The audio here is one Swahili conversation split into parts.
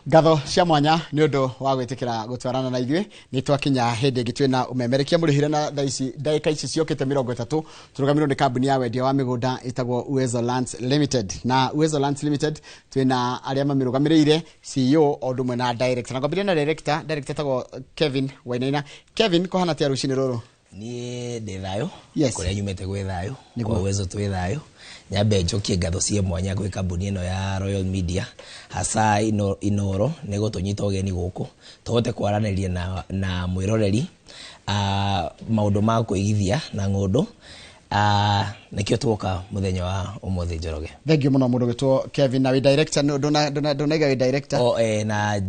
Ngatho cia mwanya nĩ ũndũ wa gwĩtĩkĩra gũtwarana na ithuĩ nĩ twakinya hĩndĩ ĩngĩ twĩna ũmemerekia mũrĩhire na ndagĩka ici ciokĩte 30 tũrũgamirwo nĩ kambuni ya wendia wa mĩgũnda ĩtagwo Uwezo Land Limited na Uwezo Land Limited twĩna arĩa mamĩrũgamĩrĩire CEO o ũndũ ũmwe na director na ngwambĩrĩria na director tagwo Kevin Wainaina. Kevin kohana tia rũcinĩ rũrũ ni ndĩ thayũ yes. Kũrĩa nyumĩte gwĩ thayũ kwa Uwezo twĩ thayũ nyambe njokie ngatho cia mwanya gwĩ kambuni ĩno ya Royal Media hasa Inoro nĩ gũtũnyita ũgeni gũkũ tũhote kwaranĩria na mwĩroreri maũndũ ma kũigithia na ng'ũndũ nĩkĩo tuoka mũthenya wa ũmũthĩ Njoroge. Thank you mũno mũndũ wĩtwo Kevin na director ndonaiga director na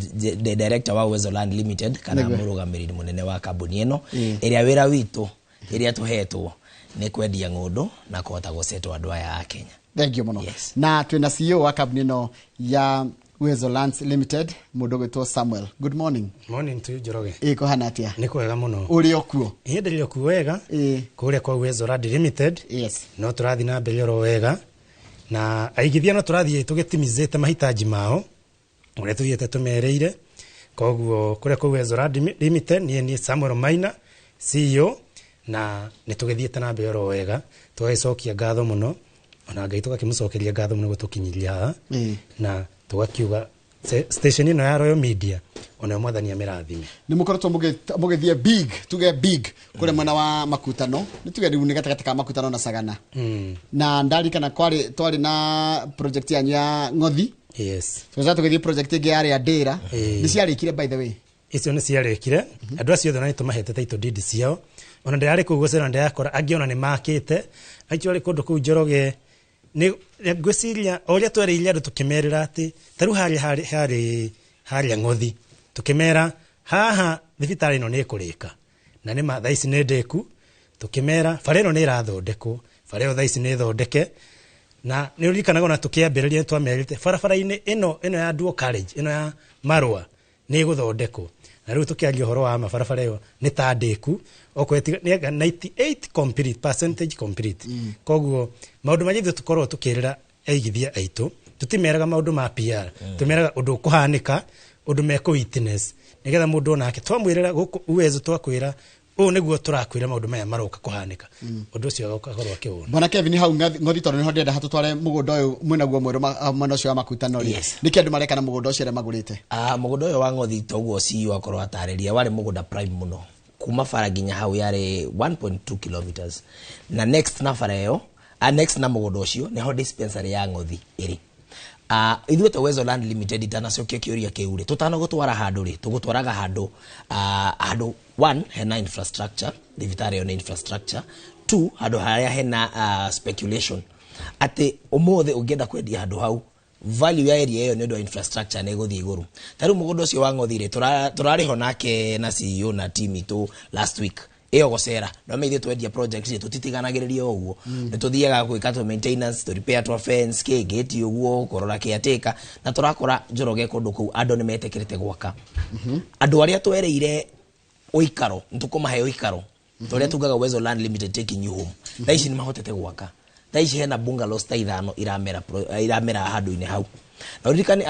director wa Uwezo Land Limited kana mũrũgamĩrĩri mũnene wa kambuni ĩno ĩrĩa wĩra witũ ĩrĩa tũhetwo nĩ kwendia ng'ũndũ na kũhota gũcetwo andũ aya a Kenya. Thank you mũno. Yes. Na twĩna CEO wa kambuni ĩno ya Uwezo Land Limited mũndũ wĩtwo Samuel. Good morning. Morning to you Njoroge. Kũhana atia? Nĩ kwega mũno. Ũrĩ okuo? Hĩndĩ kuo wega. Kũrĩa kwa Uwezo Land Limited. Yes. No tũrathi na mbere oro wega. Na aigithia no tũrathi tũgĩtimizĩte mahitaji mao. Ũrĩa tũthiĩte tũmereire. Koguo kũrĩa kwa Uwezo Land Limited ni Samuel Maina CEO na nĩ tũgĩthiĩte na mbere oro wega. Tũgĩcokia ngatho mũno. Ona Ngai tũgakĩmũcokeria ngatho mũno gũtũkinyiria haha. Na tugakiuga station ino ya Royal Media ona mwathani amerathime ni mukoretwo mugithie big kure mwena wa makutano ni tuge ni gatagati ka makutano na Sagana na ndari kana twari na project yanyu ya Ngothi. Yes, so tugithie project ĩngĩ ya Ndĩra ni ciarĩkire by the way icio ni ciarĩkire andũ acio othe na tumahete title deed ciao ona ndĩrarĩ kũu gũcera ndĩrakora angĩona ni makĩte actually kũndũ kũu Njoroge ni ngwĩciria ũrĩa twereire andũ tũkĩmerera atĩ tarũ harĩ Ngothi tũkĩmera haha thibitarĩ ĩno nĩ ĩkũrĩka na nĩ mathaa ici nĩ ndĩku tũkĩmera bara ĩno nĩ ĩrathondekwo bara ĩyo thaa ici nĩ thondeke na nĩ ũririkanaga ona tũkĩambĩrĩria twamerĩte barabara-inĩ ĩno ya Dual Carriage ĩno ya Marua nĩ ĩgũthondekwo na rĩu tũkĩaria ũhoro wa mabarabara ĩyo nĩ ta ndĩku okweti nĩ 98% complete koguo maũndũ maingĩ tũkorwo tũkĩrĩra aigithia aitũ tutimeraga maũndũ ma PR tumeraga ũndũ kũhanĩka ũndũ meko witness nigetha mũndũ onake twamwĩrĩra gũkũ Uwezo twakwĩra ũũ nĩguo tũrakwĩra maũndũ maya maroka kũhanĩka ũndũ ũcio agakorwo akĩwona. Bwana Kevin hau Ngothi tondũ niho ndenda hatutware mũgũnda ũyũ mwĩnaguo mwerũ mwena ũcio wa makutano rĩ nĩkĩ andũ mareka na mũgũnda ũcio magũrĩte mũgũnda ũyũ wa Ngothi toguo CEO akorwo atarĩria warĩ mũgũnda prime mũno kuma bara nginya hau yarĩ 1.2 kilometers na next na bara ĩyo next na mũgũnda ũcio nĩho dispensary ya Ngothi ĩrĩ. Ithuĩ ta Uwezo Land Limited itanacokia kĩũria kĩu rĩ tũtanagũtwara handũ rĩ tũgũtwaraga handũ one hena infrastructure thibitarĩ ĩyo nĩ infrastructure two handũ harĩa hena speculation atĩ ũmũthĩ ũngĩenda kwendia handũ hau value ya area ĩyo nĩ ũndũ wa infrastructure nĩ gũthiĩ igũrũ. Tarĩu mũgũnda ũcio wa Ngothi rĩ tũrarĩho nake na CEO na team itũ last week ĩyo gũcera no meithie twendia projects tũtitiganagĩrĩria ũguo nĩ tũthiaga gwĩka to maintenance to repair to fence gate ũguo kũrora caretaker na tũrakora Njoroge kũndũ kũu andũ nĩ metĩkĩrĩte gwaka andũ arĩa twereire ũikaro nĩtũkũmahe ũikaro tũrĩa tugaga Uwezo Land Limited taking you home thaa ici nĩ mahotete gwaka thaa ici hena bungalows ta 5 iramera handũ-inĩ hau na ũririkane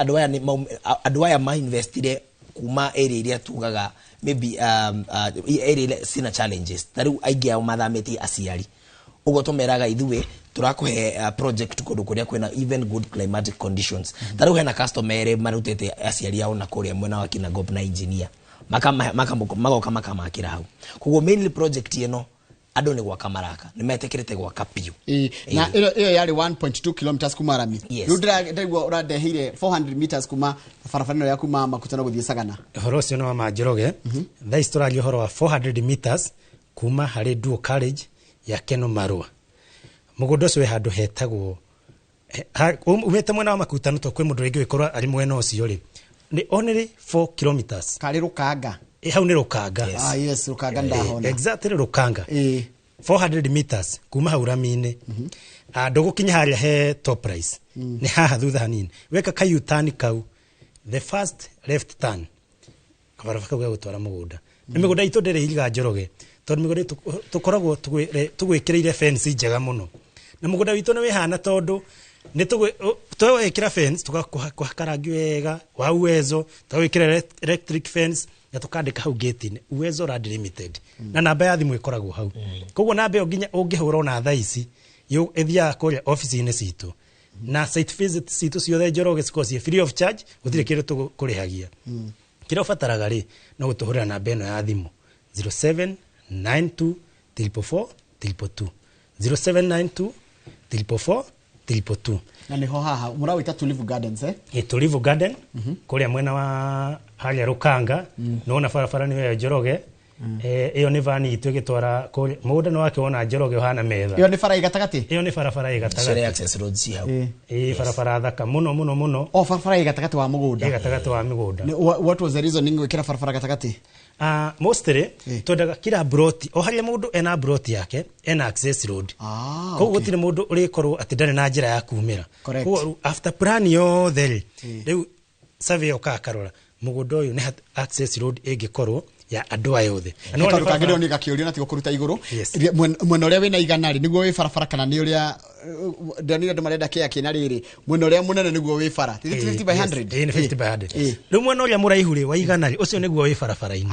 andũ aya mainvestire kuma area iria tugaga maybe area sina challenges tarĩu aingĩ ao mathamĩtie aciari ũguo tũmeraga ithuĩ tũrakũhe project kũndũ kũrĩa kwĩna even good climatic conditions tarĩu hena customer ere marutĩte aciari ao na kũrĩa mwena wa Kinangop na engineer magoka makamakĩra hau koguo mainly project ĩno andũ nĩ gwaka maraka nĩ metĩkĩrĩte gwaka piũ na ĩyo yarĩ 1.2 kilometers kuma Rami rĩu ndĩraigua ũrandehire 400 meters kuma barabara ĩno ya kuma makutano gũthiĩ Sagana ũhoro ũcio no wa Manjoroge thaa ici tũraria ũhoro wa 400 meters kuma harĩ Dual Carriage ya Keno Marua mũgũnda ũcio wĩ handũ hetagwo umĩte mwena wa makutano to kwĩ mũndũ rĩngĩ wĩkorwo arĩ mwena ũcio rĩ nĩ only 4 kilometers karĩ Rũkanga hau nĩ Rũkanga yes Rũkanga ndahona exactly Rũkanga 400 meters kuma hau Rami-inĩ ndũgũkinya harĩa he top price nĩ haha thutha hanini weka ka U-turn kau the first left turn kabarabara kau gũtwara mũgũnda nĩ mĩgũnda itũ ndĩrĩ iriga Njoroge tondũ mĩgũnda tũkoragwo tũgwĩkĩrĩire fence njega mũno na mũgũnda witũ nĩ wĩhana tondũ nĩ twawĩkĩra fence tũgakarangi wega wa Uwezo, twawĩkĩra electric fence na tũkandĩka hau gate-inĩ Uwezo Land Limited na namba ya thimũ ĩkoragwo hau. Koguo namba ĩyo nginya ũngĩhũra ona thaa ici ĩthiaga kũrĩa ofici-inĩ citũ na site visit citũ ciothe Njoroge cikoragwo free of charge, gũtirĩ kĩndũ tũkũrĩhagia. Kĩrĩa ũbataraga rĩ no gũtũhũrĩra namba ĩno ya thimũ 0792 444 222 0792 444 222. Na niho haha mũrawĩta Tulivu Gardens Tulivu Garden kũrĩa mwena wa harĩa Rũkanga nona barabara nĩ ya Njoroge. Iyo nĩ vani itu ĩgĩtwara mũgũnda nĩ wake wona Njoroge ũhana metha. Iyo nĩ bara ĩgatagatĩ? Iyo nĩ barabara ĩgatagatĩ. Access road si hau. Barabara thaka mũno. Barabara ĩgatagatĩ wa mũgũnda. Ĩgatagatĩ wa mũgũnda. What was the reasoning gwĩkĩra barabara gatagatĩ? Mostly twendaga kila broti o harĩa mũndũ ena broti yake ena access road. Koguo gũtirĩ mũndũ ũrĩkorwo atĩ ndarĩ na njĩra ya kumĩra. Koguo after plan yothe rĩu survey ũkakarora mũgũnda ũyũ nĩ access road ĩngĩkorwo ya andũ aya othe. Karu kagĩrĩo nĩ gakĩũrio na tigo kũruta igũrũ. Mwena ũrĩa wĩna igana rĩ nĩguo wĩ barabara kana nĩ ũrĩa ndonire andũ marenda kĩna rĩrĩ mwena ũrĩa mũnene nĩguo wĩ bara 50 by 100. Nĩ 50 by 100. Rĩu mwena ũrĩa mũraihu rĩ wa igana rĩ ũcio nĩguo wĩ barabara-inĩ.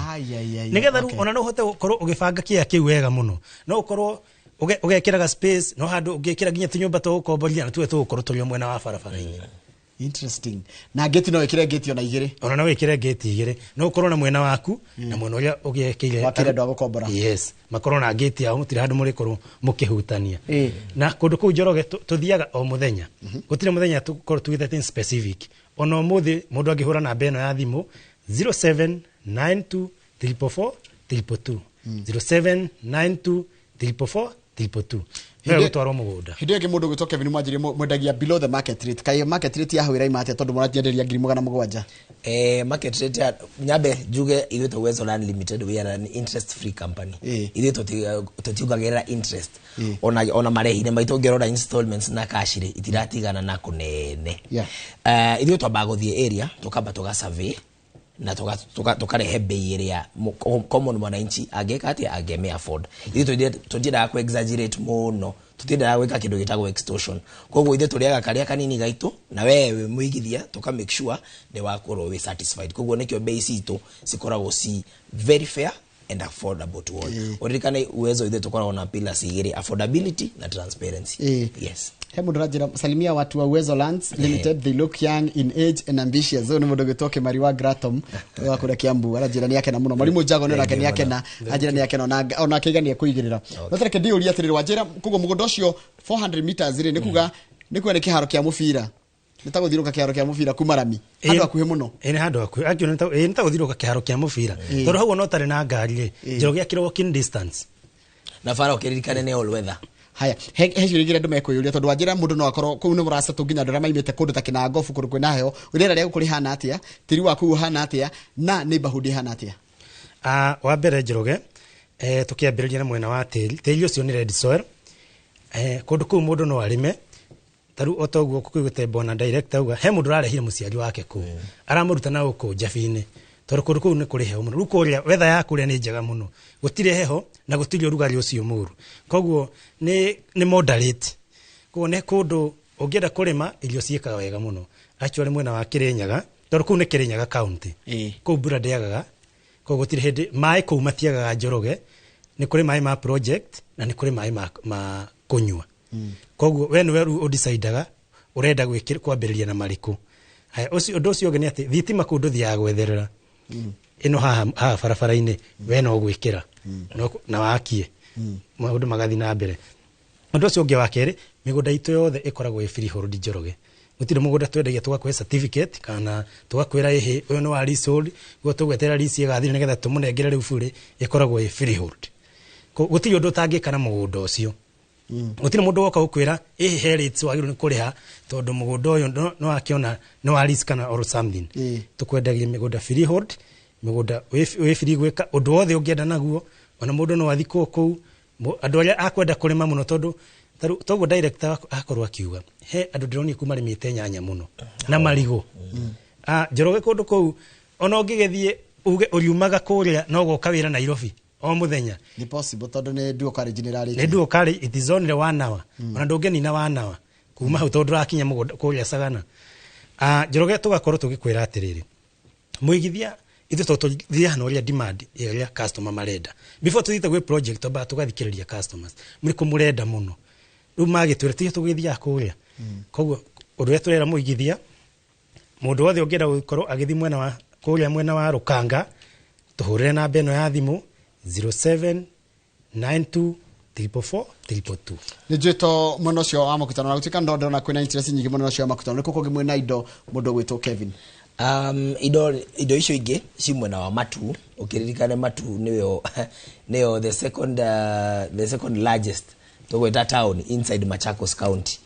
Nĩgetha rĩu ona no ũhote gũkorwo ũgĩbanga kĩya kĩu wega mũno. No ũkorwo ũgekĩraga space no handũ ũngĩkĩra nginya tũnyũmba tũgũkomborithia na tuwe tũgũkorwo tũrĩ mwena wa barabara-inĩ. Interesting. Na gate no wĩkĩre gate ona igĩrĩ. Ona no wĩkĩre gate igĩrĩ. No ũkorwo na mwena waku na mwena ũrĩa ũgĩkĩire. Wakĩre andũ a gũkombora. Yes. Makorwo na gate yao mũtirĩ handũ mũrĩkorwo mũkĩhutania. Na kũndũ kũu Njoroge tũthiaga o mũthenya. Gũtirĩ mũthenya tũkorwo tugĩte specific. Ona ũmũthĩ mũndũ angĩhũra namba ĩno ya thimũ 0792 444 222. 0792 444 222. Nĩ gũtwarwo mũgũnda. Hĩndĩ ĩngĩ mũndũ gwĩtwo Kevin Mwanjiri mwendagia below the market rate. Kaĩ market rate ya hwĩra ima atĩa tondũ mũratĩenderia 700,000? Market rate ya nyambe njuge ithuĩ Uwezo Land Limited we are an interest free company. Ithuĩ tũtiugagĩrĩra interest. Ona marĩhi-inĩ maitũ ũngĩrora installments na cash rĩ itiratigana na kũnene. Ithuĩ twambaga gũthiĩ area tũkamba tũgasurvey na tukarehe bei ĩrĩa common mwananchi angĩka atĩa angĩme afford. Ithuĩ tũtiendaga ku exaggerate mũno, tũtiendaga gwĩka kĩndũ gĩtagwo extortion. Koguo ithuĩ tũrĩaga karĩa kanini gaitũ na wewe mũigithia tuka make sure nĩ wakorwo we satisfied. Koguo nĩkĩo bei citũ cikoragwo ci very fair and affordable to all. Ũririkane Uwezo ithuĩ tũkoragwo na pillars igĩrĩ, affordability na transparency. Yes. He mũndũ rajira salimia watu wa Uwezo Land Limited. They look young in age and ambitious. Zo nĩ mũndũ gĩtoke mari wa Gratom wa kũrĩa Kiambu arajira nĩ yake na mũno Mwalimu Jago nĩ yake nĩ yake na ajira nĩ yake ona kĩigania kũigĩrĩra. No tareke ndiũria atĩrĩrĩ wajira koguo mũgũnda ũcio 400 meters rĩ nĩ kuga nĩ kĩharo kĩa mũbira. Nĩtagũthirũka kĩharo kĩa mũbira kuma Rami. Handũ hakuhĩ mũno. Nĩ handũ hakuhĩ. Akĩona nĩtagũthirũka kĩharo kĩa mũbira. Tondũ hau no tarĩ na ngari rĩ. Njoroge akĩrwo walking distance. Na bara ũkĩririkane nĩ all weather. Haya, hecio rigire andũ mekwĩyũria tondũ wajira mũndũ no akorwo kũu nĩ mũracatũ nginya andũ arĩa maimĩte kũndũ ta Kinangobu kũndũ kwĩna heho. Rĩera rĩa gũkũ rĩhana atĩa? Tĩri waku ũhana atĩa? Na neighborhood ihana atĩa? Wa mbere Njoroge tukĩambĩrĩria na mwena wa tĩri ũcio nĩ red soil. Kũndũ kũu mũndũ no arĩme. Taru otoguo kũkũigũte bona director uga he mũndũ ararehire mũciari wake kũu. Aramũruta na gũkũ Jabi-inĩ. Tondũ kũndũ kũu nĩ kũrĩ heho mũno. Rĩu kũrĩa weather ya kũrĩa nĩ njega mũno. Gũtirĩ heho na gũtirĩ ũrugarĩ ũcio mũru. Koguo nĩ moderate. Koguo nĩ kũndũ ũngĩenda kũrĩma irio ciĩkaga wega mũno. Actually mwena wa Kĩrĩnyaga, tondũ kũu nĩ Kĩrĩnyaga county. Kũu mbura ndĩagaga. Koguo gũtirĩ hĩndĩ maĩ kũu matiagaga Njoroge. Nĩ kũrĩ maĩ ma project na nĩ kũrĩ maĩ ma kũnyua. Koguo we nĩwe ũdecidaga ũrenda kwambĩrĩria na marĩkũ. Ũndũ ũcio ũngĩ nĩ atĩ thitima kũu ndũthiaga gwetherera. Ĩno haha barabara-inĩ we no gwĩkĩra na wakie maũndũ magathi na mbere. Ũndũ ũcio ũngĩ wa kerĩ mĩgũnda itũ yothe ĩkoragwo ĩ freehold Njoroge. Gũtirĩ mũgũnda twendagia tũgakũhe certificate kana tũgakwĩra ĩhĩ ũyũ nĩ wa leasehold guo tũgweterera lease ĩgathira nĩgetha tũmũnengere rĩu bũrĩ ĩkoragwo ĩ freehold. Gũtirĩ ũndũ ũtangĩka na mũgũnda ũcio. Gũtirĩ mũndũ woka gũkwĩra ĩhĩ he rates wagĩrĩirwo nĩ kũrĩha tondũ mũgũnda ũyũ no akĩona nĩ wa lease kana or something. Tũkwendagia mĩgũnda freehold, mĩgũnda wĩ free gwĩka ũndũ wothe ũngĩenda naguo. Ona mũndũ no athikwo kũu andũ arĩa akwenda kũrĩma mũno tondũ toguo director akorwo akiuga he andũ ndĩroni kuma arĩmĩte nyanya mũno na marigũ. Njoroge kũndũ kũu ona ũngĩgĩthiĩ uge ũriumaga kũrĩa no gũka wĩra Nairobi o mũthenya. Ni possible tondũ nĩ dual carriage nĩ rarĩkia. Nĩ dual carriage, it is only 1 hour. Ona ndũngĩnina 1 hour. kuma hau tondu rakinya mugunda kuria Sagana Njoroge tugakorwo tugikwira atiriri muigithia ithu tutithia hano ria demand ria customer marenda before tuthite gwe project oba tugathikiriria customers muri kumurenda muno riu magitwira tiyo tugithia kuria koguo undu turera muigithia mundu wothe ungienda gukorwo agithi mwena wa kuria mwena wa Rukanga tuhurire na beno ya thimu 0792 444 Nijito muno cio wa makutano na gutika ndondo na kwina interest nyingi muno cio wa makutano niko kugi mwena indo mundu gwitwo Kevin ido icio ingi ci mwena wa Matu ukiririkane Matu niyo the second largest tugweta town inside Machakos County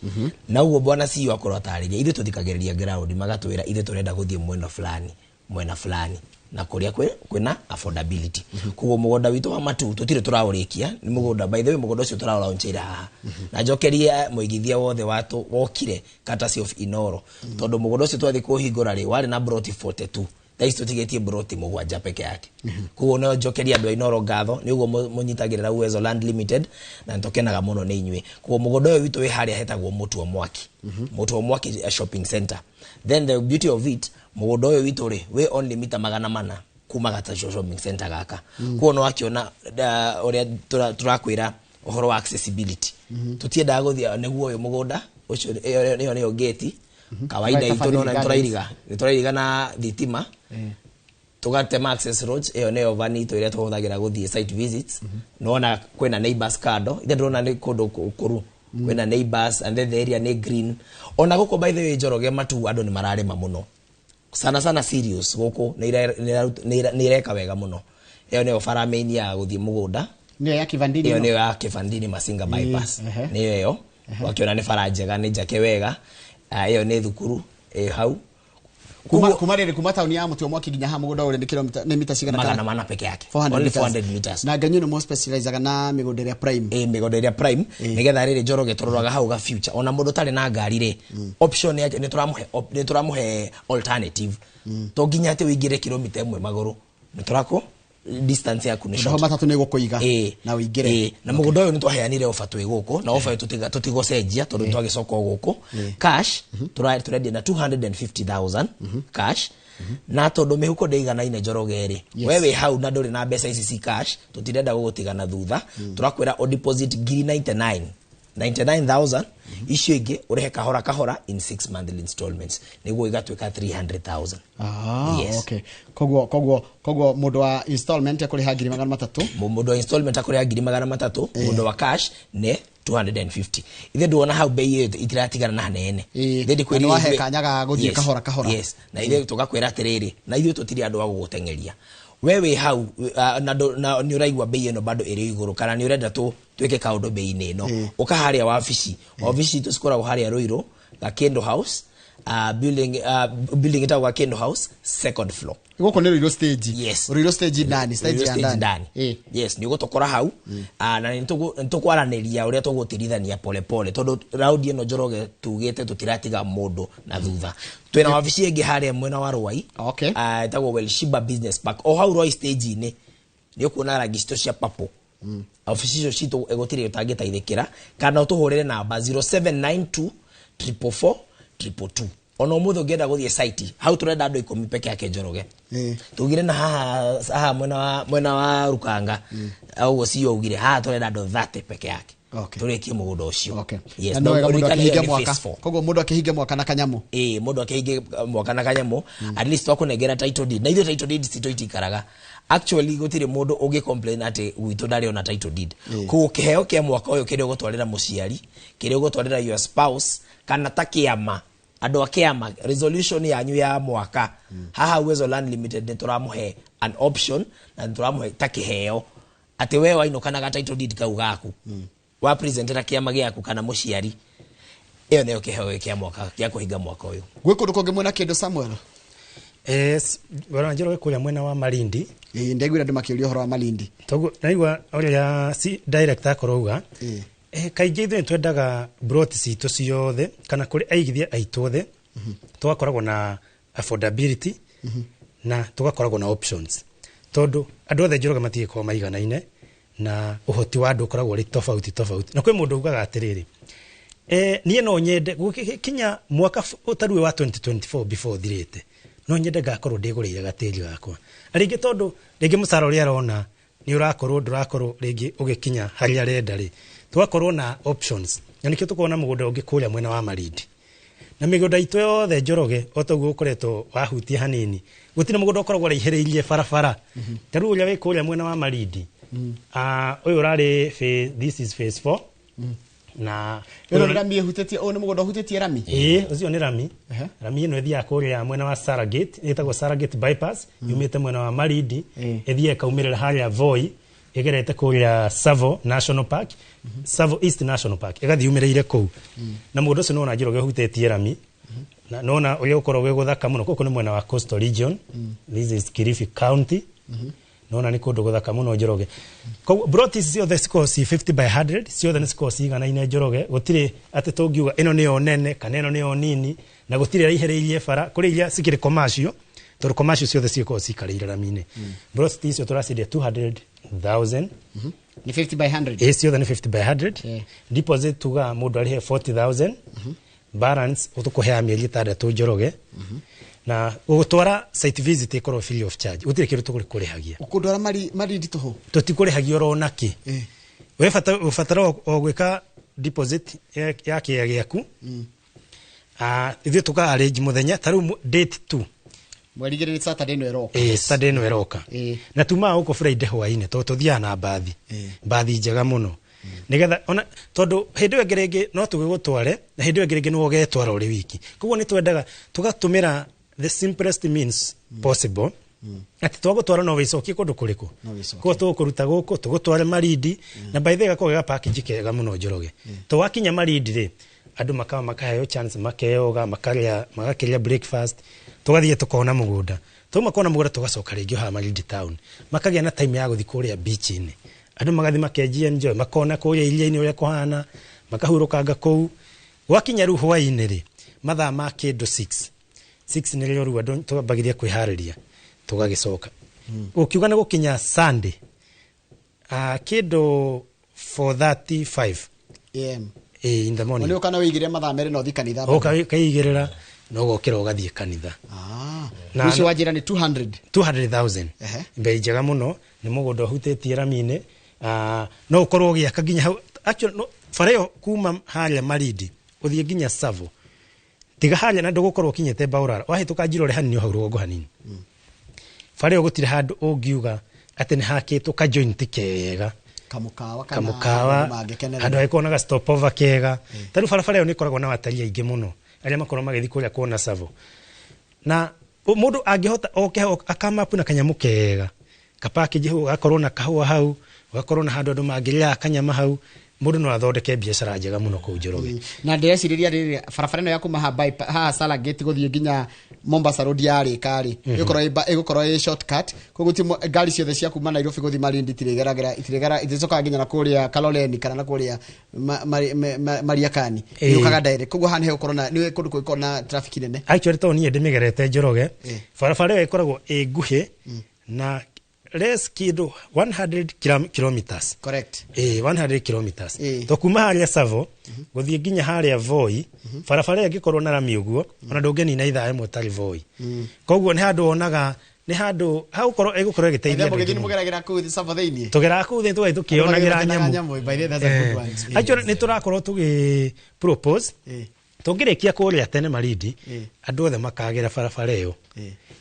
na ugo bwana si wakoro atariria ithu tuthikagiriria ground magatwira ithu turenda guthie mwena fulani na kuria kwina affordability kugo mugunda witu wa Matu tutire turaurikia ni mugunda by the way mugunda ucio turaulaunchira haha na njokeria muigithia wothe watu wokire courtesy of Inoro tondu mugunda ucio twathi kuhingura ri wari na broti 42 thaici tutigetie broti mugwanja peke yake kugo no njokeria andu Inoro ngatho ni ugo munyitagirira Uwezo Land Limited na ntokenaga muno ni inywe kugo mugunda uyu witu wi haria hetagwo Mutu wa Mwaki shopping center then the beauty of it mugunda uyu witu ri we only mita 400 kuma gata shopping center gaka kuo no akiona uria turakwira uhoro wa accessibility tutienda guthia neguo uyu mugunda ucio niyo gate kawaida itu no na turairiga na thitima tugatema access roads iyo niyo vani to iria tuhuthagira guthie site visits nona kwena neighbors kado ite ndona ni kundu kuru kwena neighbors and then the area ni green ona guko by the way Njoroge Matu andu ni mararima muno sana serious guko ni ireka wega muno iyo niyo farameni ya guthie mugunda niyo ya Kivandini iyo niyo ya Kivandini Masinga bypass niyo iyo wakiona ni farajega ni jake wega iyo ni thukuru hau kuma tauni ya Mutu wa Mwaki ginya ha mugunda uri ni kilomita ni mita cigana kana mana peke yake 400 meters na ganyu no more specialize na migunda ya prime migunda ya prime nigetha riri Njoroge turoraga hau ga future ona mundu tari na ngari ri option ya ni turamuhe alternative to ginya ate wigire kilomita 1 maguru ni turako distance yaku ni short matatu ni gukuiga na wigire na mugunda uyu ni twaheanire offer twi guku na offer tutigocenjia tondu twagicoka guku cash turedia na 250,000 cash na tondu mihuko ndeigana ine Njoroge ri wewe hau na nduri na mbeca ici cash tutirenda gugutigana thutha turakwira o deposit 99,000 icio ingi urehe kahora in 6 monthly installments niguo igatwika 300,000 yes okay koguo mundu wa installment akuriha 300 mundu wa installment akuriha 300 mundu wa cash ne 250 ithe nduona hau bei yetu itiratigana na hanene ithe ndikwiri wahe kanyaga guthie kahora yes na ithe tugakwira atiriri na ithe tutiri andu agugutengeria wewe hau na ni uraigwa bei eno bado iri iguru kana ni urenda twike kaundu bei neno ukaharia wabici tusikora haria Ruiru ga Kendo House building itawa Kendo House second floor guko ni Ruiru stage yes Ruiru stage ndani stage ya ndani yes ni gutokora hau na ntukwaraniria uria tugutirithania pole tondu round eno Njoroge tugite tutiratiga mundu na thutha twina wabici ingi haria mwena wa Ruai itago Welshiba Business Park o hau Ruai stage ni ukuona register cia papo official cito egotire utangitaithikira kana utuhurire namba 0792 444 222 ono mutho ngenda guthie site hau turenda andu 10 peke yake Njoroge tugire na haha mwena wa Rukanga au cio ugire haha turenda andu 30 peke yake turekie mugunda ucio yes no urikaniga mwaka koguo mundu akihinga mwaka na kanyamu mundu akihinga mwaka na kanyamu at least wakunengera title deed na ithe title deed citoitikaraga actually gutire mundu ugi complain ati witu ndari ona title deed ku kiheo kia mwaka uyu kiri gutwarira muciari kiri gutwarira your spouse kana takiama andu akiama resolution yanyu ya mwaka haha Uwezo Land Limited ni turamuhe an option na turamuhe takiheo ati wewe wainukana ga title deed kau gaku wa presentera kiama giaku kana muciari iyo niyo kiheo kia mwaka kia kuhinga mwaka uyu gwikundu konge mwena Kendo Samuel bwana Njoroge kuria mwena wa Malindi ndegwira ndu makiuria horo wa Malindi togo naigwa uria si director akorouga kaingĩ ithuĩ twendaga broti citũ ciothe kana kũrĩ aigithia aitũ othe tũgakoragwo na affordability na tũgakoragwo na options tondu andũ othe Njoroge matigĩkorwo maiganaine na ũhoti wa andũ ũkoragwo ũrĩ tofauti na kwĩ mũndũ ugaga atĩrĩrĩ niĩ no nyende kinya mwaka ũtarue wa 2024 before thirĩte no nyende ngakorwo ndĩgũrĩire gatĩri gakwa rĩngĩ tondũ rĩngĩ mũcara ũrĩa arona nĩ ndũrakorwo rĩngĩ ũgĩkinya harĩa arenda rĩ tũgakorwo na options na nĩkĩo tũkorwo na mũgũnda ũngĩ kũrĩa mwena wa Malindi na mĩgũnda itũ yothe njoroge o taguo ũkoretwo wahutia hanini gũtirĩ mũgũnda ũkoragwo ũraihĩrĩirie barabara tarĩu ũrĩa wĩ kũrĩa mwena wa Malindi ũyũ ũrarĩ this is phase 4 na rami hutĩtie nĩ mũgũnda hutĩtie rami ũcio nĩ rami rami ĩno ĩthiaga kũrĩa mwena wa Saragate ĩtagwo Saragate bypass yumĩte mwena wa Malindi ĩthiaga ĩkaumĩrĩra harĩa Voi ĩgerete kũrĩa Savo National Park Savo East National Park ĩgathiĩ umĩrĩire kũu na mũgũnda ũcio nona njĩroge hutĩtie rami na nona ũrĩa ũkorwo wĩ gũthaka mũno kũkũ nĩ mwena wa Coastal Region this is Kilifi County nona nĩ kũndũ gũthaka mũno njoroge broti ici ciothe cikorwo ci 50 by 100 ciothe nĩ cikorwo ciganaine njoroge gũtirĩ atĩ tũngiuga ĩno nĩyo nene kana ĩno nĩyo nini na gũtirĩ raihĩrĩirie bara kũrĩ iria cikĩrĩ commercial tondũ commercial ciothe cikorwo cikarĩire rami-inĩ broti icio tũraciendia 200,000 ni 50 by 100 ciothe nĩ 50 by 100 deposit tuga mũndũ arihe 40,000 balance ũtũkũhea mĩeri 6 njoroge na gũtwara site visit ikorwo free of charge utirĩ kĩndũ tũkũrĩhagia ũkũndwara Malindi tũhũ tũtikũrĩhagia oro naki we ũbatara o gwĩka deposit ya kĩaya gĩaku ithuĩ tũka arrange mũthenya tarĩu date 2 mweri igĩrĩ Saturday ĩno ĩroka Saturday ĩno ĩroka na tumaga gũkũ Friday hwainĩ tondũ tũthiaga na mbathi njega mũno nigetha ona tondu hindi ĩyo ĩngĩ no tũgĩgũtware na hindi ĩyo ĩngĩ no ũgetwara ũrĩ wiki koguo nĩ twendaga tũgatũmĩra the simplest means possible ati twagũtwara no wĩcokie kũndũ kũrĩkũ koguo tũgũkũruta gũkũ tũgũtware Malindi na by the way gakorwo ga package kega mũno njoroge twakinya Malindi rĩ andũ makaheo chance makeoga magakĩria breakfast tũgathiĩ tũkona mũgũnda makona mũgũnda tũgacoka rĩngĩ ha Malindi town makagĩa na time ya gũthiĩ kũrĩa beach-inĩ andũ magathiĩ makenjia enjoy makona kũrĩa iria-inĩ ũrĩa kũhana makahurũkanga kũu gwakinya rĩu hwainĩ rĩ mathaa ma kĩndũ 6 nĩ rĩo rĩu andũ tũambagĩria kwĩharĩria tũgagĩcoka ũkiuga nĩ gũkinya Sunday kĩndũ 4:35 am in the morning nĩ ũkana wĩigĩre mathaa merĩ no thi kanitha kaigĩrĩra no gokĩra ũgathiĩ kanitha na ũcio wanjĩra nĩ 200,000 bei njega mũno nĩ mũgũnda ũhutĩtie rami-inĩ no ũkorwo ũgĩaka nginya hau actually bara ĩyo kuma harĩa Malindi ũthiĩ nginya Savo tiga harĩa na ndũgũkorwo ũkinyĩte Baurara wahĩtũka njirore hanini hau rũgongo hanini bara ĩyo gũtirĩ handũ ũngiuga atĩ nĩ hakĩtwo ka joint kega kamukawa andũ agĩkonaga stopover kega tarĩu barabara ĩyo nĩ ĩkoragwo na wataria aingĩ mũno arĩa makorwo magĩthiĩ kũrĩa kuona Savo na mũndũ angĩhota oke akamapu na kanyamũ kega kapackage hau gakorwo na kahũa hau gakorwo na handũ andũ mangĩrĩa kanyama hau mũndũ no athondeke biacara njega mũno kũu Njoroge na ndĩrecirĩria rĩrĩ barabara ĩno ya kuma haha Saragate gũthiĩ nginya Mombasa road yarĩka rĩ ĩgũkorwo ĩ shortcut koguo ti ngari ciothe cia kuma Nairobi gũthiĩ Malindi iticokaga nginya na kũrĩa Kaloleni kana na kũrĩa Mariakani yũkaga direct koguo hana hegũkorwo na nĩ kũndũ kũngĩkorwo na traffic nene actually to niĩ ndĩmĩgerete Njoroge barabara ĩyo ĩkoragwo ĩ nguhĩ na less kido 100 kilometers correct 100 kilometers to kuma harĩa Savo gũthiĩ nginya harĩa Voi barabara ĩngĩkorwo na rami ũguo ona ndũngĩnina ithaa ĩmwe tarĩ Voi koguo nĩ handũ onaga nĩ handũ hau korwo ĩgũkorwo ĩgĩteithia andũ mũgĩthiĩ mũgeragĩra kũu Savo thĩinĩ tũgera kũu thĩinĩ tũgĩ tũkĩonagĩra nyamũ by the way that's a good one actually nĩ tũrakorwo tũgĩ propose tũngĩrĩkia kũrĩa tene Malindi andũ othe makagĩra barabara ĩyo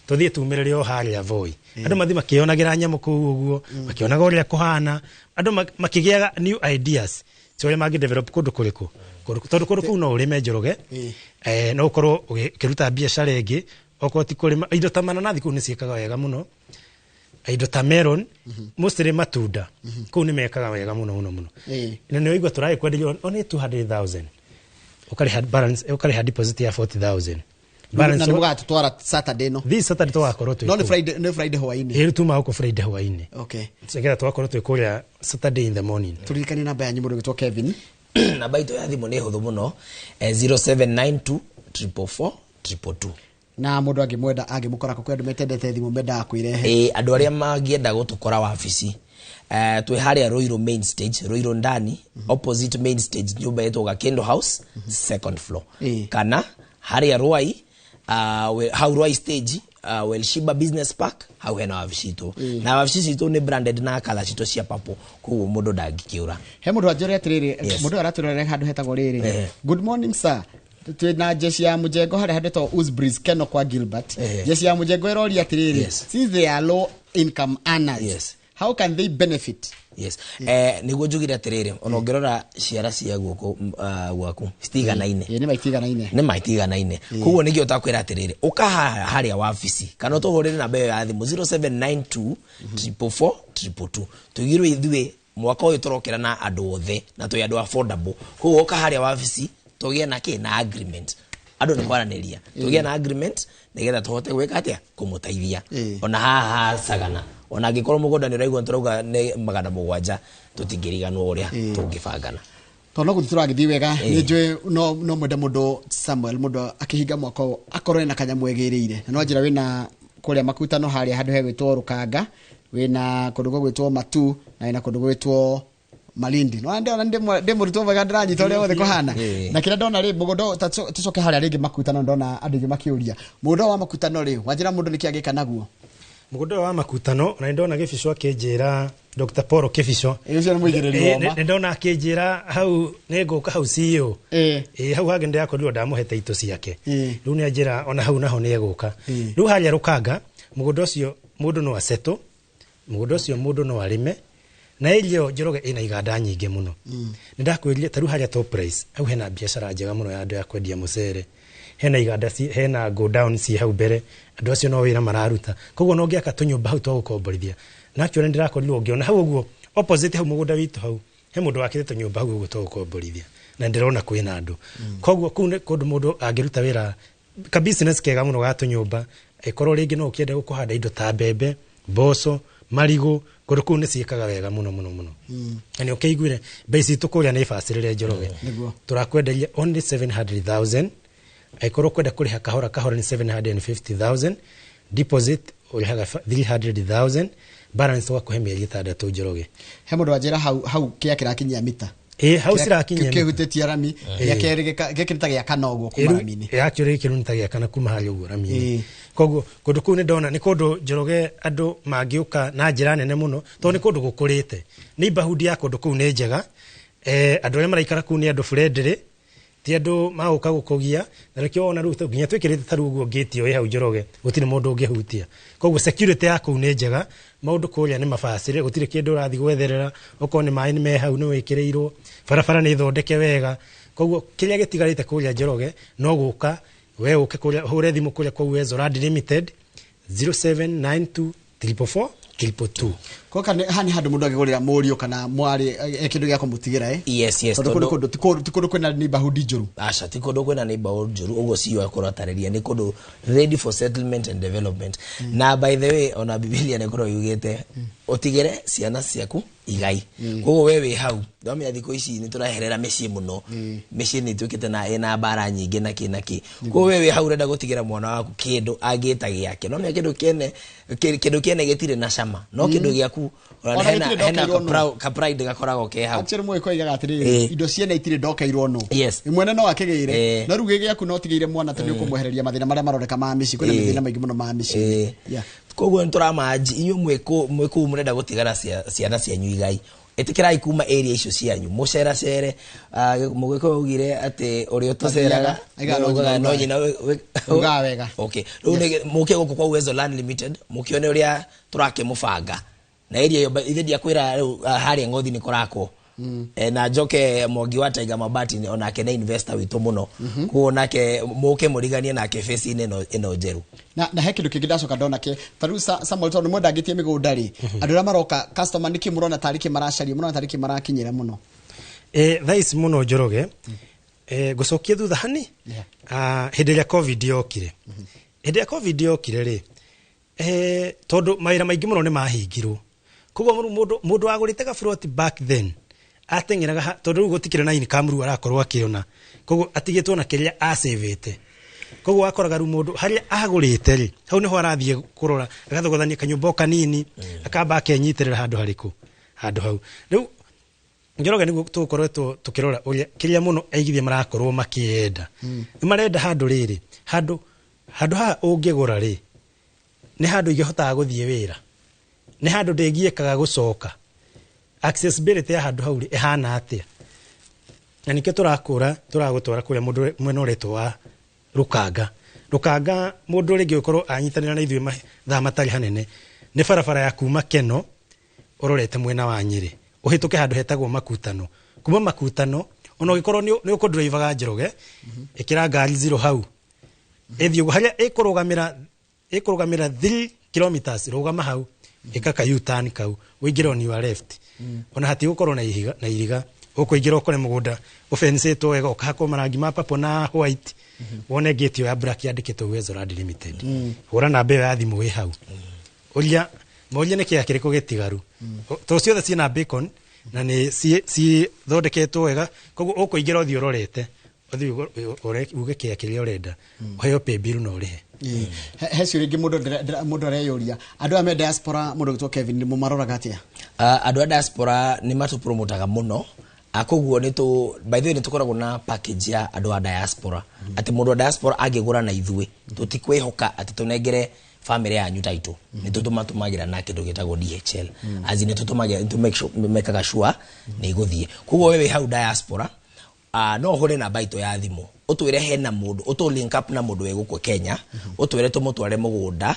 tũthiĩ tumĩrĩre o harĩa Voi andũ mathi makĩonagĩra nyamũ kũu ũguo makĩonaga ũrĩa kũhana andũ makĩgĩaga new ideas ũrĩa mangĩdevelop kũndũ kũrĩkũ tondũ kũndũ kũu no ũrĩme Njoroge no ũkorwo ũkĩruta biacara ĩngĩ okorwo ti kũrĩma indo ta mananathi kũu nĩ ciĩkaga wega mũno indo ta melon mostly matunda kũu nĩ mekaga wega mũno na nĩ ũigua tũraĩ kwenderio only 200,000 ũkarĩha balance ũkarĩha deposit ya 40,000 balance na mũga tutwara Saturday no this Saturday twakorwo twĩ no nĩ Friday hwainĩ rĩu tuma huko Friday hwainĩ okay segera twakorwo twĩ kũrĩa Saturday in the morning turirikanie namba ya nyimbo gĩtwa Kevin namba itũ ya thimũ nĩ hũthũ mũno 0792 444 222 na mũndũ angĩmũkora kwa andũ metendete thimũ mendaga kwĩrehe andũ arĩa mangĩenda gũtũkora wabici Twe haria Roiro main stage, Roiro ndani, opposite main stage nyumba yetu ga Kendo House, second floor. Kana haria Ruai, how Ruai stage, Shiba Business Park, how hena wavishito. Na wavishito ni branded na kala shito cia papo ku mundu ndagikiura. He mundu ajore atiriri, mundu araturere handu hetagwo riri. Good morning sir. Twina jeshi ya mujengo hari handeto Uzbreeze Keno kwa Gilbert. Jeshi ya mujengo irori atiriri. Since they are low income earners. How can they benefit? Niguo njugira atiriri onongerora ciara cia guoko gwaku citiganaine. Ni maitiganaine. Koguo nigio takwira atiriri ukaha haria wabici kana utohorere na mbeyo ya thimu 0792 444 222 tugirwe ithuĩ mwaka uyu turokera na andu othe na twi andu affordable. Koguo ukaharia wabici tugie na na agreement andu ni kwaraniria tugie na agreement nigetha tuhote gwika atia kumutaithia ona haha sagana ona angikorwo mugunda ni raigwa turauga ni magana mugwanja tutingiriganwo uria tungibangana tono gutura githi wega ni njwe no mwende mundu Samuel mundu akihinga mwaka akorwe na kanya mwegiriire no njira wina kuria makutano haria handu hegwitwo Rukanga wina kundu gwitwo Matu na wina kundu gwitwo Malindi no ande ona ndi murutwo wega ndiranyita uria wothe kuhana na kira ndona ri mugondo tucoke haria ringi makutano ndona andu makiuria mugondo wa makutano ri wanjira mundu nikiagika naguo mugondo wa makutano na ndona Kibisho akinjira Dr. Paul Kibisho ucio ni muigiriri woma ndona akinjira hau nenguka hau CEO hau hagende yakorirwo ndamuhete ito ciake riu ni anjira ona hau naho ni eguka riu haria Rukanga mugondo ucio mundu no aseto mugondo ucio mundu no arime na ilio Njoroge ina iganda nyingi muno nindakwiririe taru haria top price au hena biashara njega muno ya andu ya kwendia mucere hena iganda hena go down si hau mbere andu acio no wira mararuta koguo no ngiaka tunyumba hau twagukomborithia na actually ndirakorirwo ngiona hau uguo opposite hau mugunda witu hau he mundu wakite tunyumba hau uguo twagukomborithia na ndirona kwina andu koguo kundu mundu angiruta wira ka business kega muno ga tunyumba ikorwo ringi no ukienda gukuhanda indo ta mbembe mboco marigo kundu kuu ni ciikaga wega muno ani ukiguire base tukuria ni facility Njoroge turakwenderia only 700,000 aikorwo kwenda kuriha kahora ni 750,000 deposit urihaga 300,000 balance wa kuhemia gitandatu Njoroge he mundu ajira hau kia kirakinyia mita hau sirakinyia kehutetia rami ya gekirita gya kanogo kumarami-ini actually kirunta gya kana kuma hayo uguo rami koguo kundu kuu ni ndona ni kundu Njoroge andu mangiuka na njira nene muno to ni kundu gukurite ni bahudi ya kundu kuu ni njega andu aria maraikara kuu ni andu friendly ti andu maguka gukugia na rikio ona ruta nginya twikirite taru uguo gate yo hau Njoroge gutire mundu ungihutia koguo security ya kuu ni njega maundu kuria ni mabacire gutire kindu rathi gwetherera uko ni mai ni me hau ni wikireirwo barabara ni thondeke wega koguo kiria gitigarite kuria Njoroge no guka we uke kuria hure thimu kuria kwa Uwezo Land Limited 0792 444 222 koka hani handu mundu agigurira murio kana mwari ekindu gya kumutigira yes tikondo kwena neighborhood njuru acha tikondo kwena neighborhood njuru ugo CEO akoratariria ni kondo ready for settlement and development na by the way ona Biblia ne koro yugete otigere ciana ciaku igai kogo wewe hau ndomya thiko ici ni turaherera mecii muno mecii ni twikite na ena bara nyingi na kinaki kogo wewe hau renda gutigera mwana waku kindu agita giake ndomya kindu kene gitire na cama no kindu giaku hena ka pride gakorago ke hau actually mwe ko igaga atiri indo ciene itire ndokeirwo no imwene no akigire na ruge giaku no tigire mwana tani ukumwehereria mathina maria maroneka ma micii kwina mathina maingi muno ma micii koguo nturamaji inyu mweko murenda gutigara ciana cianyu igai etikirai kuma area icio cianyu mucera cere mugwiko ugire ati uri utoceraga no nyina wega okay rune muke guku kwa Uwezo Land Limited mukione uria turake mufanga na area yo ithe kwira hari ngothi ni korako na Njoke Mwangi wa Tiger Mabati onake na investor witu muno kuonake muke muriganie nake face ino jeru na he kindu kingidacoka ndona ke taru Samuel tondu mwenda ngitie migunda ri andu ra maroka customer niki murona tariki maracari murona tariki marakinyira muno thais muno Njoroge gucokia thutha hani hindi ya covid yokire hindi ya covid yokire ri tondu maira maingi muno ni mahingirwo koguo mundu agurite ga float back then atengeraga tondu gutikire na income ru arakorwo akiona koguo atigitwo na kiria asavete koguo akoraga ru mundu haria agurite ri hau niho arathie kurora agathogothania kanyumba kanini akamba akenyitirira handu hariku handu hau riu Njoroge niguo tukoretwo tukirora uria kiria muno aigithia marakorwo makienda ni marenda handu riri handu ha ungigura ri ni handu igihotaga guthie wira ni handu ndegiekaga gucoka accessibility ya handu hau ri ihana atia na nike turagutwara kuria mundu mwena uretwo wa Rukanga mundu ringi ukorwo anyitanira na ithuĩ thaa matari hanene ni barabara ya kuma Keno urorete mwena wa Nyeri uhituke handu hetagwo Makutano kuma Makutano ona ugikorwo ni ukudrivaga Njoroge ikira ngari zero hau ethi ugo haria ikurugamira 3 kilometers rugama hau ikaka U-turn kau uingire on your left ona hati gukorwo na iriga ukuingira ukore mugunda ufensetwo wega ukahakwo marangi ma purple na white wone gate ya black yandikitwo Uwezo Land Limited hura namba ya thimu wi hau uria moria niki yakiriko getigaru to ciothe ciina bacon na ni si thondeketwo wega koguo ukuingira uthi urorete uthi uge kiria urenda uheo pay bill no rihe hecio ringi mundu areyuria andu a diaspora mundu gitwo Kevin ni mumaroraga atia andu a diaspora ni matu promotaga muno akoguo ni tu by the way ni tukoragwo na package ya andu a diaspora ati mundu wa diaspora agigura na ithuĩ tutikwihoka ati tunengere family yanyu title ni tutumagira na kindu gitagwo DHL azine tutumagira to make sure ni iguthie koguo wewe hau diaspora no hore na baito ya thimu utwire hena mundu utu link up na mundu weguko Kenya utwire tumutware mugunda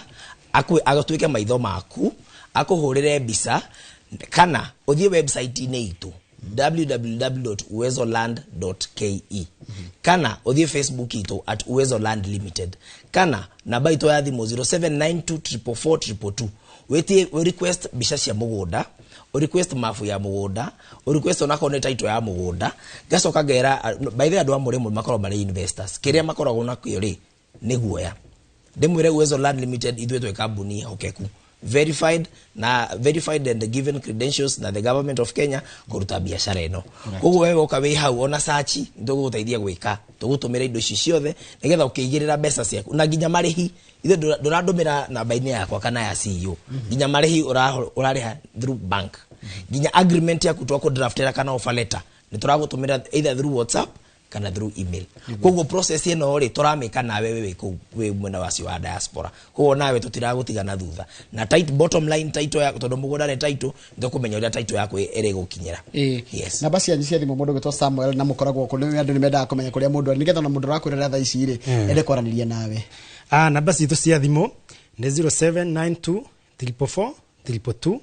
agatwike maitho maku akuhurire mbica kana uthie website ine itu www.uwezoland.ke kana uthie Facebook itu @Uwezo Land Limited kana namba itu ya thimu 0792444222 weti request bisha cia mugunda request mafu ya mugunda request onako ne title ya mugunda gacoka ngera by the andu amure makoro mari investors kiria makoragwo na kio ni guoya ndimwire Uwezo Land Limited ithuĩ twe kambuni hokeku verified and given credentials na the government of Kenya kuruta biashara ino koguo wewe ukawe hau ona search ndũgũteithia gwika tũgũtũmĩra indo ici ciothe nigetha ũkĩigĩrĩra mbeca ciaku na nginya marĩhi ithe ndũrandũmĩra namba-inĩ yakwa kana ya CEO nginya marĩhi ũrarĩha through bank nginya agreement yaku twakũdraftera kana offer letter ni tũragũtũmĩra either through WhatsApp kana through email koguo process ino ri turameka nawe wewe we mwena wacio wa diaspora koguo nawe tutiragutiga na thutha na bottom line title ya tondu mugunda ni title ndo kumenya uria title yako ere gukinyira yes na basi anyi cia thimu mundu gitwa Samuel na mukoragwo ku ni andu ni mendaga kumenya kuria mundu nigetha na mundu rakwirira tha ici ri ende kwaraniria nawe na basi itu cia thimu ni 0792444222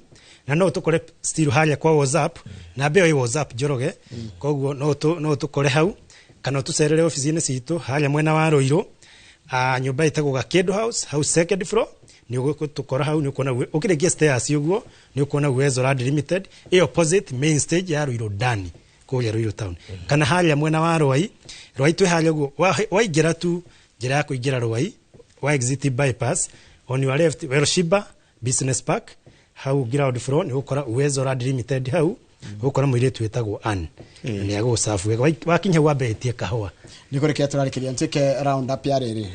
na no tukore still haria kwa WhatsApp na beo WhatsApp Njoroge koguo no tukore hau kana tucerere ofisini citu haria mwena wa Roiro nyumba itagwo Gakedo House second floor ni ugutukora hau ni ukona ukirigia stairs uguo ni ukona Uwezo Land Limited opposite main stage ya Roiro Dani kuya Roiro town kana haria mwena wa Rwai twe haria uguo waingira tu njira ya kuingira Rwai wa exit bypass on your left Weroshiba Business Park hau ground floor ni ukora Uwezo Land Limited hau ukora muiretu wetagwo an ni ago safu wega wakinya wabetie kahwa niko reke turarikiria ntike round up ya riri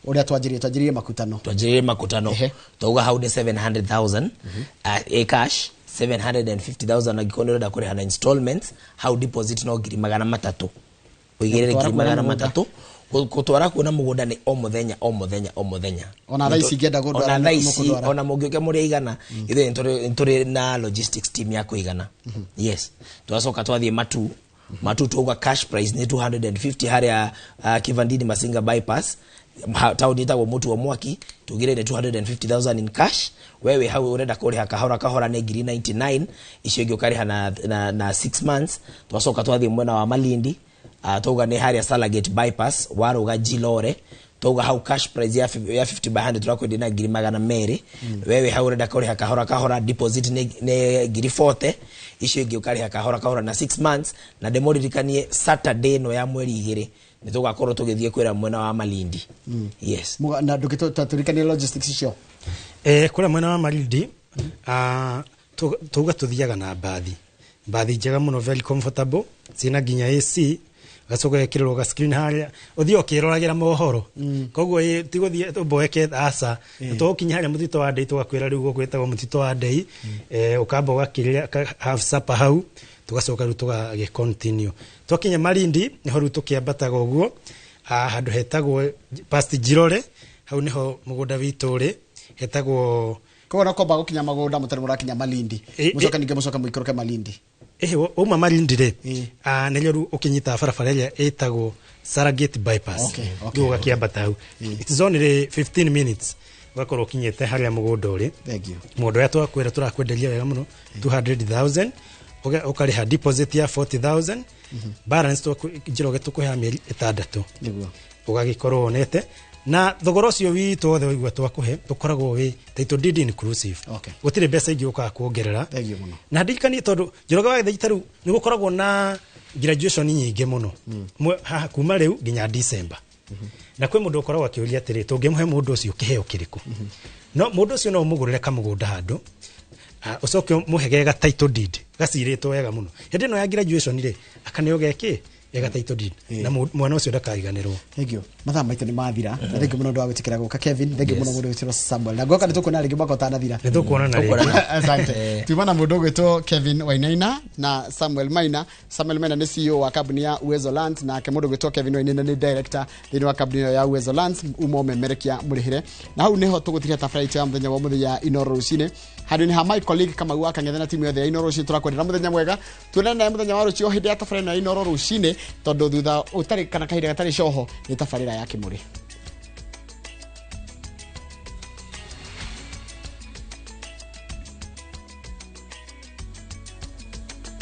uria twanjirie makutano toga how the 700,000 a cash 750,000 agikono nda kuri hana installments how deposit no ngiri 300 uigirire ngiri 300 kutwara kuona mugunda ni o muthenya ona thaa ici ngenda gutwara ona mungioke muri igana ithe nturi na logistics team ya kuigana yes twacoka twathie matu tuga cash price ni 250 haria Kivandini Masinga bypass town itagwo mutu wa mwaki tugire ni 250,000 in cash wewe hau urenda kuriha kahora ni ngiri 99 icio ingĩ ukariha na 6 months twacoka twathie mwena wa Malindi toga ni haria Salagate bypass waruga Jilore toga hau cash price ya 50 by 100 turakwenda na ngiri 200 wewe hau urenda kuriha kahora deposit ni ngiri 40 icio ingĩ ukariha kahora na 6 months na demoririkanie Saturday no ya mweri 2 ni tugakorwo tugithie kwira mwena wa Malindi yes na ndukito taturikanie logistics icio kula mwena wa Malindi tuga tuthiaga na bathi njega muno very comfortable sina ginya AC gacoka gekirwo ga screen haria uthio kiroragera mohoro koguo tiguthie boeke asa to kinya haria mutito wa ndei tugakwira riu gwetagwo mutito wa ndei ukamba ugakiria half supper hau tugacoka riu tugage continue twakinya Malindi niho riu tukiambataga uguo handu hetagwo past Jirore hau niho mugunda witu ri hetagwo kogona komba gukinya magunda mutari murakinya Malindi mucoka ninge mucoka muikoroke Malindi uma Malindi ri nĩrĩo rĩu ũkĩnyita barabara ĩrĩa ĩtagwo Saragate bypass rĩu ũgakiambata hau it's only 15 minutes ugakorwo ũkinyĩte harĩa mũgũnda ũrĩ mũndũ ũrĩa twakwĩra tũrakwenderia wega mũno 200,000 ũkarĩha deposit ya 40,000 balance Njoroge tũkũhe mĩeri 6 ũgagĩkorwo wonete na thogora ũcio witũ wothe waigua twakuhe tukoragwo wi title deed inclusive gutire mbeca ingĩ ukaga kuongerera na ndikani tondu Njoroge wa githaita riu ni gukoragwo na graduation nyingi muno haha kuma riu nginya December na kwi mundu ukoragwo akiuria atiri tungimuhe mundu ucio kiheo kiriku no mundu ucio no umugurire kamugunda handu ucoke muhegega title deed gaciritwo wega muno hindi no ya graduation ri akaneo geki ega title deed na mwana ucio ndakariganirwo thank you mathaa maitũ nĩ mathira na thank you mũno ndwa gũtikira gũka Kevin thank you mũno mũndũ wĩtwo Samuel na ngoka nĩtũkuona rĩngĩ mwaka ũtanathira nĩtũkuonana rĩngĩ asante tuma na mũndũ gwĩtwo Kevin Wainaina na Samuel Maina nĩ CEO wa kambuni ya Uwezo Land na ke mũndũ gwĩtwo Kevin Wainaina nĩ director thĩinĩ wa kambuni ya Uwezo Land umo memerekia mũrĩhire na hau niho tũgũtiria tabarĩte ya mũthenya wa mũthenya Inoro rũcinĩ handũ-inĩ ha my colleague kama gwa kang'ethe na timu yothe ya Inoro rũcinĩ tũrakwendera mũthenya mwega tuonane nawe mũthenya wa rũciũ hĩndĩ ya tabarĩra ya Inoro rũcinĩ tondu thutha utari kana kahinda gatari coho ni tabarĩra ya Kĩmũrĩ.